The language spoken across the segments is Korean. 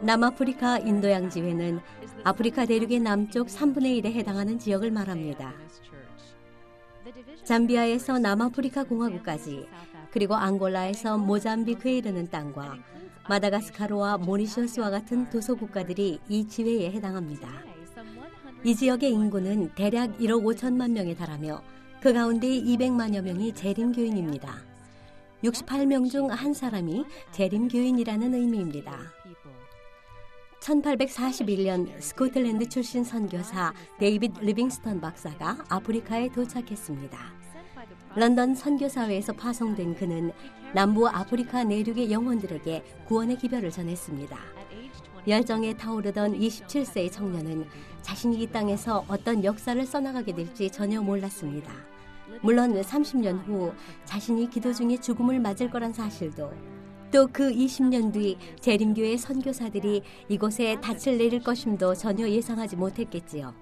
남아프리카 인도양 지회는 아프리카 대륙의 남쪽 3분의 1에 해당하는 지역을 말합니다. 잠비아에서 남아프리카 공화국까지, 그리고 앙골라에서 모잠비크에 이르는 땅과 마다가스카르와 모리셔스와 같은 도서 국가들이 이 지회에 해당합니다. 이 지역의 인구는 대략 1억 5천만 명에 달하며 그 가운데 200만여 명이 재림교인입니다. 68명 중 한 사람이 재림교인이라는 의미입니다. 1841년 스코틀랜드 출신 선교사 데이빗 리빙스턴 박사가 아프리카에 도착했습니다. 런던 선교사회에서 파송된 그는 남부 아프리카 내륙의 영혼들에게 구원의 기별을 전했습니다. 열정에 타오르던 27세의 청년은 자신이 이 땅에서 어떤 역사를 써나가게 될지 전혀 몰랐습니다. 물론 30년 후 자신이 기도 중에 죽음을 맞을 거란 사실도, 또 그 20년 뒤 재림교회 선교사들이 이곳에 닻을 내릴 것임도 전혀 예상하지 못했겠지요.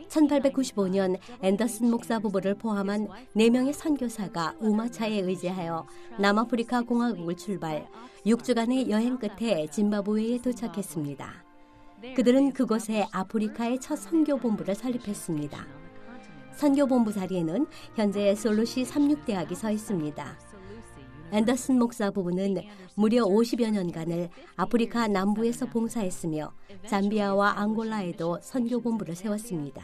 1895년 앤더슨 목사 부부를 포함한 4명의 선교사가 우마차에 의지하여 남아프리카 공화국을 출발, 6주간의 여행 끝에 짐바브웨에 도착했습니다. 그들은 그곳에 아프리카의 첫 선교본부를 설립했습니다. 선교본부 자리에는 현재 솔루시 삼육대학이 서 있습니다. 앤더슨 목사 부부는 무려 50여 년간을 아프리카 남부에서 봉사했으며 잠비아와 앙골라에도 선교본부를 세웠습니다.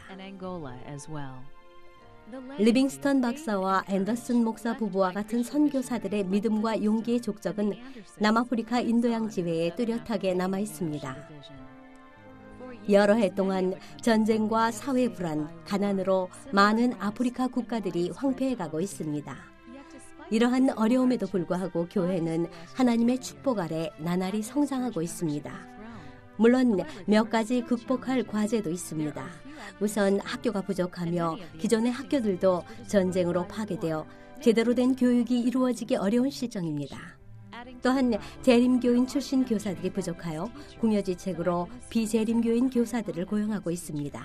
리빙스턴 박사와 앤더슨 목사 부부와 같은 선교사들의 믿음과 용기의 족적은 남아프리카 인도양 지회에 뚜렷하게 남아 있습니다. 여러 해 동안 전쟁과 사회 불안, 가난으로 많은 아프리카 국가들이 황폐해가고 있습니다. 이러한 어려움에도 불구하고 교회는 하나님의 축복 아래 나날이 성장하고 있습니다. 물론 몇 가지 극복할 과제도 있습니다. 우선 학교가 부족하며 기존의 학교들도 전쟁으로 파괴되어 제대로 된 교육이 이루어지기 어려운 실정입니다. 또한 재림교인 출신 교사들이 부족하여 궁여지책으로 비재림교인 교사들을 고용하고 있습니다.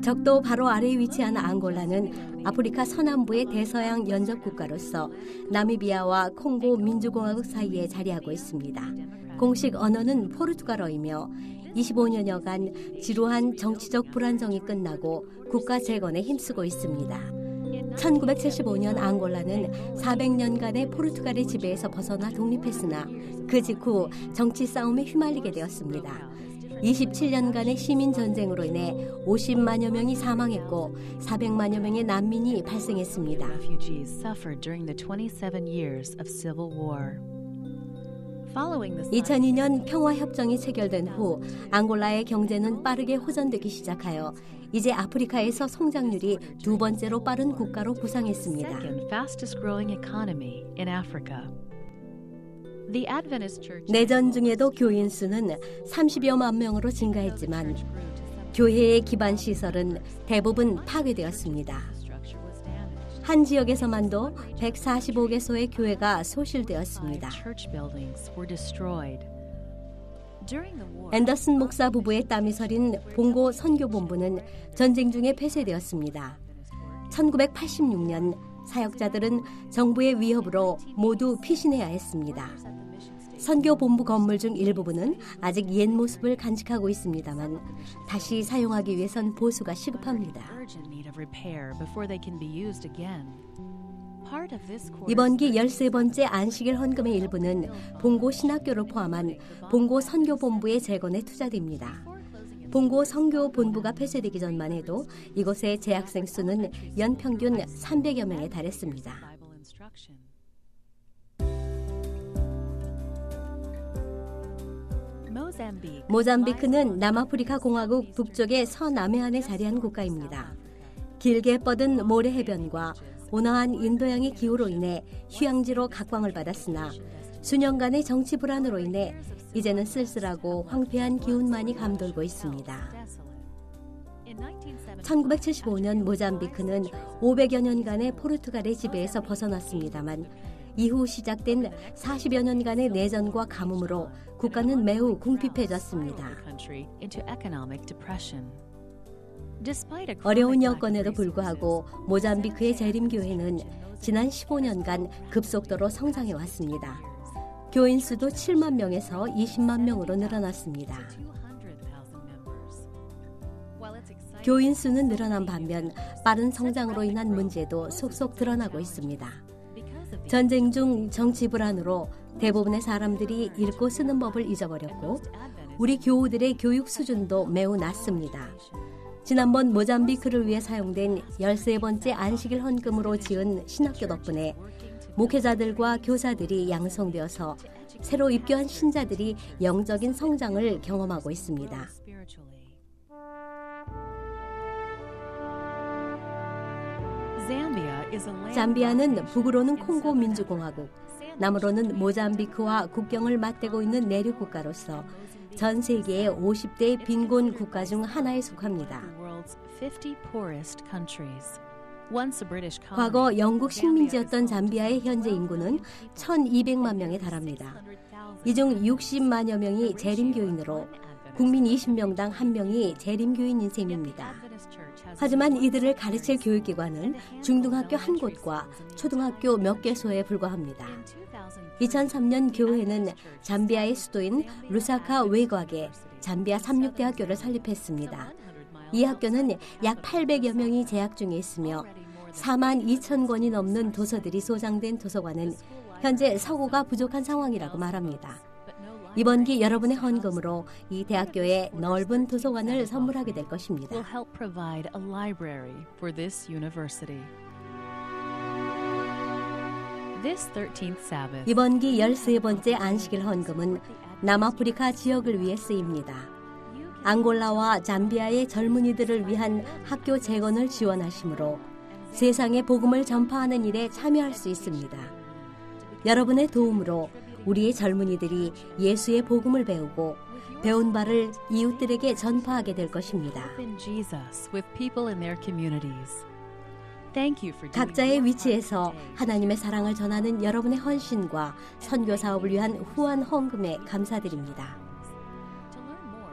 적도 바로 아래에 위치한 앙골라는 아프리카 서남부의 대서양 연접 국가로서 나미비아와 콩고 민주공화국 사이에 자리하고 있습니다. 공식 언어는 포르투갈어이며 25년여간 지루한 정치적 불안정이 끝나고 국가 재건에 힘쓰고 있습니다. 1975년 앙골라는 400년간의 포르투갈의 지배에서 벗어나 독립했으나 그 직후 정치 싸움에 휘말리게 되었습니다. 27년간의 시민전쟁으로 인해 50만여 명이 사망했고 400만여 명의 난민이 발생했습니다. 2002년 평화협정이 체결된 후 앙골라의 경제는 빠르게 호전되기 시작하여 이제 아프리카에서 성장률이 두 번째로 빠른 국가로 부상했습니다. 내전 중에도 교인 수는 30여만 명으로 증가했지만 교회의 기반 시설은 대부분 파괴되었습니다. 한 지역에서만도 145개소의 교회가 소실되었습니다. 앤더슨 목사 부부의 땀이 서린 봉고 선교본부는 전쟁 중에 폐쇄되었습니다. 1986년 사역자들은 정부의 위협으로 모두 피신해야 했습니다. 선교본부 건물 중 일부분은 아직 옛 모습을 간직하고 있습니다만 다시 사용하기 위해선 보수가 시급합니다. 이번 기 13번째 안식일 헌금의 일부는 봉고 신학교를 포함한 봉고 선교본부의 재건에 투자됩니다. 봉고 선교본부가 폐쇄되기 전만 해도 이곳의 재학생 수는 연평균 300여 명에 달했습니다. 모잠비크는 남아프리카 공화국 북쪽의 서남해안에 자리한 국가입니다. 길게 뻗은 모래 해변과 온화한 인도양의 기후로 인해 휴양지로 각광을 받았으나 수년간의 정치 불안으로 인해 이제는 쓸쓸하고 황폐한 기운만이 감돌고 있습니다. 1975년 모잠비크는 500여 년간의 포르투갈의 지배에서 벗어났습니다만 이후 시작된 40여 년간의 내전과 가뭄으로 국가는 매우 궁핍해졌습니다. 어려운 여건에도 불구하고 모잠비크의 재림교회는 지난 15년간 급속도로 성장해왔습니다. 교인 수도 7만 명에서 20만 명으로 늘어났습니다. 교인 수는 늘어난 반면 빠른 성장으로 인한 문제도 속속 드러나고 있습니다. 전쟁 중 정치 불안으로 대부분의 사람들이 읽고 쓰는 법을 잊어버렸고 우리 교우들의 교육 수준도 매우 낮습니다. 지난번 모잠비크를 위해 사용된 13번째 안식일 헌금으로 지은 신학교 덕분에 목회자들과 교사들이 양성되어서 새로 입교한 신자들이 영적인 성장을 경험하고 있습니다. 잠비아는 북으로는 콩고 민주공화국, 남으로는 모잠비크와 국경을 맞대고 있는 내륙 국가로서 전 세계의 50대 빈곤 국가 중 하나에 속합니다. 과거 영국 식민지였던 잠비아의 현재 인구는 1,200만 명에 달합니다. 이 중 60만여 명이 재림교인으로 국민 20명당 1명이 재림교인인 셈입니다. 하지만 이들을 가르칠 교육기관은 중등학교 한 곳과 초등학교 몇 개소에 불과합니다. 2003년 교회는 잠비아의 수도인 루사카 외곽에 잠비아 삼육대학교를 설립했습니다. 이 학교는 약 800여 명이 재학 중에 있으며 4만 2천 권이 넘는 도서들이 소장된 도서관은 현재 서고가 부족한 상황이라고 말합니다. 이번 기 여러분의 헌금으로 이 대학교에 넓은 도서관을 선물하게 될 것입니다. 이번 기 13번째 안식일 헌금은 남아프리카 지역을 위해 쓰입니다. 앙골라와 잠비아의 젊은이들을 위한 학교 재건을 지원하시므로 세상에 복음을 전파하는 일에 참여할 수 있습니다. 여러분의 도움으로 우리의 젊은이들이 예수의 복음을 배우고 배운 바를 이웃들에게 전파하게 될 것입니다. 각자의 위치에서 하나님의 사랑을 전하는 여러분의 헌신과 선교 사업을 위한 후원 헌금에 감사드립니다.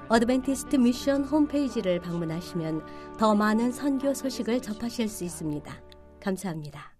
어드벤티스트 미션 홈페이지를 방문하시면 더 많은 선교 소식을 접하실 수 있습니다. 감사합니다.